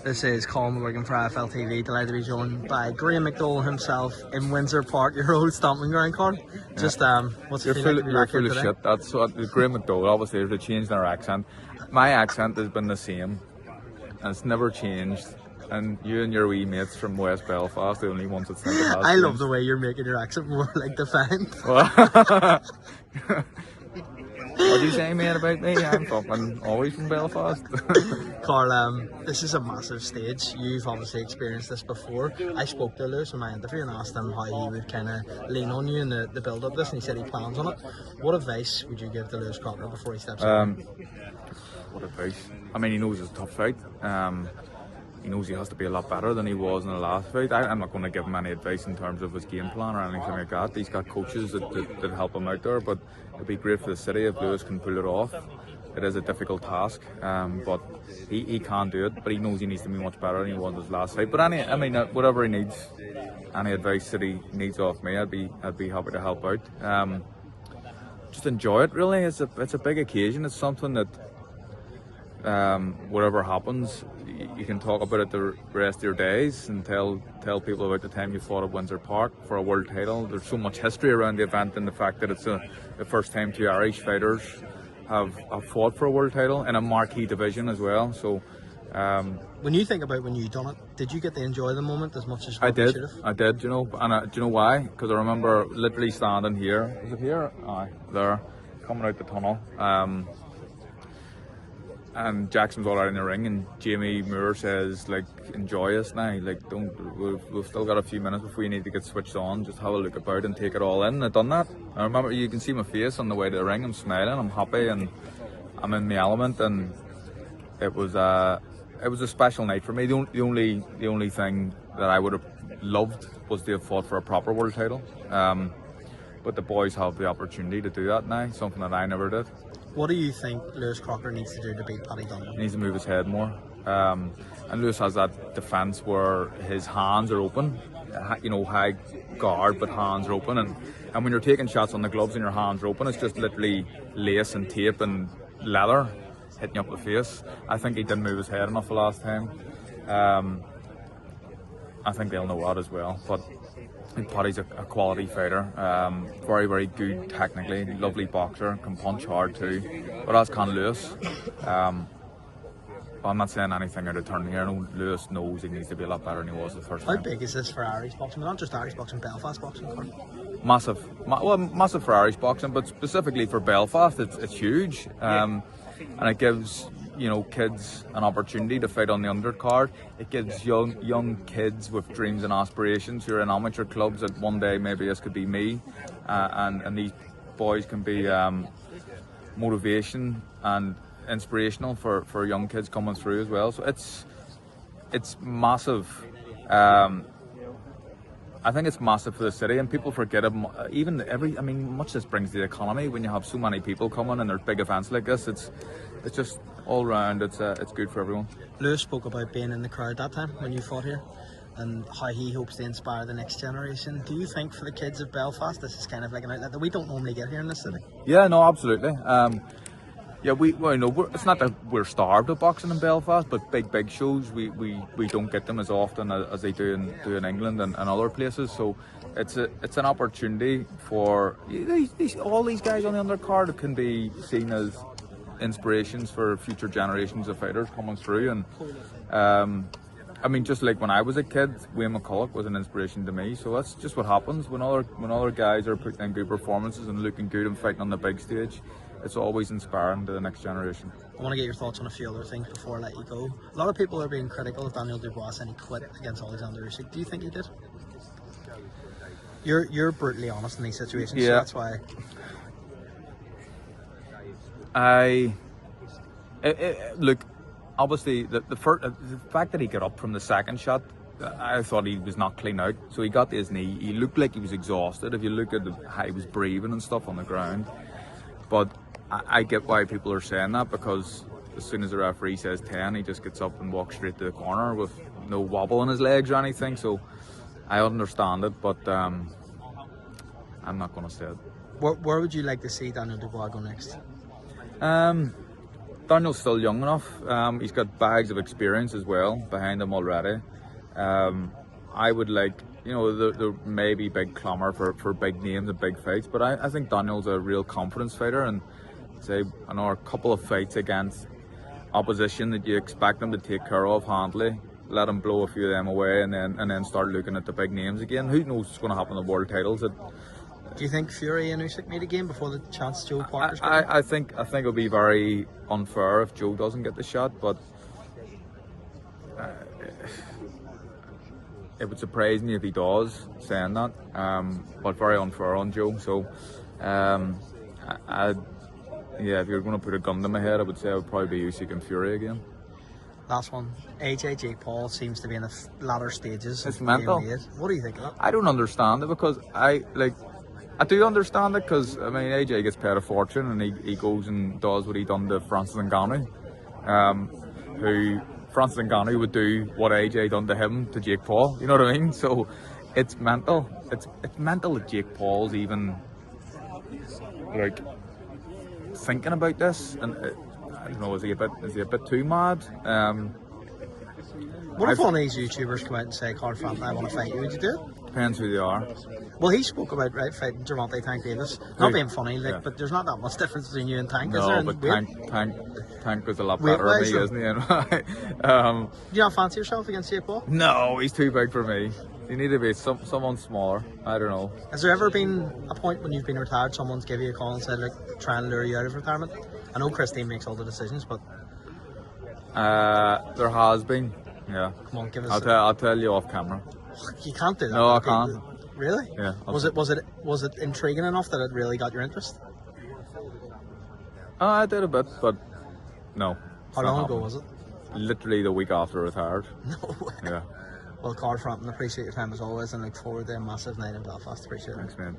This is Colin working for IFLTV. Delighted to be joined by Graham McDowell himself in Windsor Park, your old stomping ground, Colin. Just what's it feel like to be back here today? Shit. That's what Graham McDowell, obviously they changed their accent. My accent has been the same and it's never changed. And you and your wee mates from West Belfast, the only ones that never has. I love the way you're making your accent more like defined. What are you saying, mate, about me? I'm fucking always from Belfast. Carl, this is a massive stage. You've obviously experienced this before. I spoke to Lewis in my interview and asked him how he would kind of lean on you in the build up to this, and he said he plans on it. What advice would you give to Lewis Crocker before he steps in? What advice? I mean, he knows it's a tough fight. He knows he has to be a lot better than he was in the last fight. I'm not going to give him any advice in terms of his game plan or anything like that. He's got coaches that help him out there, but it'd be great for the city if Lewis can pull it off. It is a difficult task, but he can do it. But he knows he needs to be much better than he was his last fight. But whatever he needs, any advice that he needs off me, I'd be happy to help out. Just enjoy it. Really, it's a big occasion. It's something that whatever happens, you can talk about it the rest of your days and tell people about the time you fought at Windsor Park for a world title. There's so much history around the event and the fact that it's the first time two Irish fighters have fought for a world title in a marquee division as well. So when you think about when you done it, did you get to enjoy the moment as much as I did? should have? I did, you know, and do you know why? Because I remember literally standing here. Was it here? Aye, there, coming out the tunnel. And Jackson's all out in the ring, and Jamie Moore says, like, enjoy us now. Like, we've still got a few minutes before you need to get switched on. Just have a look about and take it all in. I've done that. I remember, you can see my face on the way to the ring. I'm smiling, I'm happy, and I'm in my element. And it was a special night for me. The only thing that I would have loved was to have fought for a proper world title. But the boys have the opportunity to do that now, something that I never did. What do you think Lewis Crocker needs to do to beat Paddy Dunn? He needs to move his head more. And Lewis has that defence where his hands are open, you know, high guard, but hands are open. And when you're taking shots on the gloves and your hands are open, it's just literally lace and tape and leather hitting you up the face. I think he didn't move his head enough the last time. I think they'll know that as well. But I think Paddy's a quality fighter, very, very good technically, lovely boxer, can punch hard too, but as can Lewis. I'm not saying anything out of turn here. No, Lewis knows he needs to be a lot better than he was the first time. How big is this for Irish boxing? Not just Irish boxing, Belfast boxing? Massive. Massive for Irish boxing, but specifically for Belfast, it's huge. And it gives, you know, kids an opportunity to fight on the undercard. It gives young kids with dreams and aspirations who are in amateur clubs that one day maybe this could be me, and these boys can be motivation and inspirational for young kids coming through as well. So it's massive. I think it's massive for the city, and people forget it. Much this brings to the economy when you have so many people coming and there's big events like this. It's just all round. It's good for everyone. Lewis spoke about being in the crowd that time when you fought here, and how he hopes to inspire the next generation. Do you think for the kids of Belfast, this is kind of like an outlet that we don't normally get here in this city? Yeah, no, absolutely. It's not that we're starved of boxing in Belfast, but big shows we don't get them as often as they do in England and other places. So it's an opportunity for all these guys on the undercard can be seen as inspirations for future generations of fighters coming through. And just like when I was a kid, Wayne McCulloch was an inspiration to me. So that's just what happens when other guys are putting in good performances and looking good and fighting on the big stage. It's always inspiring to the next generation. I want to get your thoughts on a few other things before I let you go. A lot of people are being critical of Daniel Dubois and he quit against Alexander Usyk. Do you think he did? You're brutally honest in these situations, yeah. So that's why. Look, obviously the fact that he got up from the second shot, I thought he was not clean out. So he got to his knee. He looked like he was exhausted. If you look at how he was breathing and stuff on the ground, but I get why people are saying that, because as soon as the referee says 10, he just gets up and walks straight to the corner with no wobble in his legs or anything. So I understand it, but I'm not going to say it. Where would you like to see Daniel Dubois go next? Daniel's still young enough. He's got bags of experience as well behind him already. I would like, there may be big clamour for big names and big fights, but I think Daniel's a real confidence fighter, and I know a couple of fights against opposition that you expect him to take care of handily. Let him blow a few of them away, and then start looking at the big names again. Who knows what's going to happen in the world titles? Do you think Fury and Usyk meet again before the chance Joe Parker's I think it'll be very unfair if Joe doesn't get the shot, but it would surprise me if he does, saying that. But very unfair on Joe. So, if you're going to put a gun to my head, I would say it would probably be Usyk and Fury again. Last one. Jake Paul seems to be in the latter stages. It's mental. What do you think of that? I don't understand it, because I do understand it, because AJ gets paid a fortune, and he goes and does what he done to Francis Ngannou, who Francis Ngannou would do what AJ done to him to Jake Paul. You know what I mean? So it's mental. It's mental that Jake Paul's even thinking about this, and I don't know. Is he a bit too mad? What if one of these YouTubers come out and say, "Carl Frampton, I want to fight you"? Would you do it? Depends who they are. Well, he spoke about fighting Gervonta Tank Davis. Not being funny, but there's not that much difference between you and Tank, is there? No, but Tank was a lot better Weight-wise, than me, isn't he? Do you not fancy yourself against Jake Paul? No, he's too big for me. You need to be someone smaller. I don't know. Has there ever been a point when you've been retired, someone's give you a call and said, try and lure you out of retirement? I know Christine makes all the decisions, but there has been. Yeah. Come on, give us. I'll tell you off camera. You can't do that. No, I can't. Really? Yeah. Was it intriguing enough that it really got your interest? I did a bit, but no. How long ago was it? Literally the week after I retired. No way. Yeah. Well, Carl Frampton, appreciate your time as always, and look forward to a massive night in Belfast. Appreciate it. Thanks, man.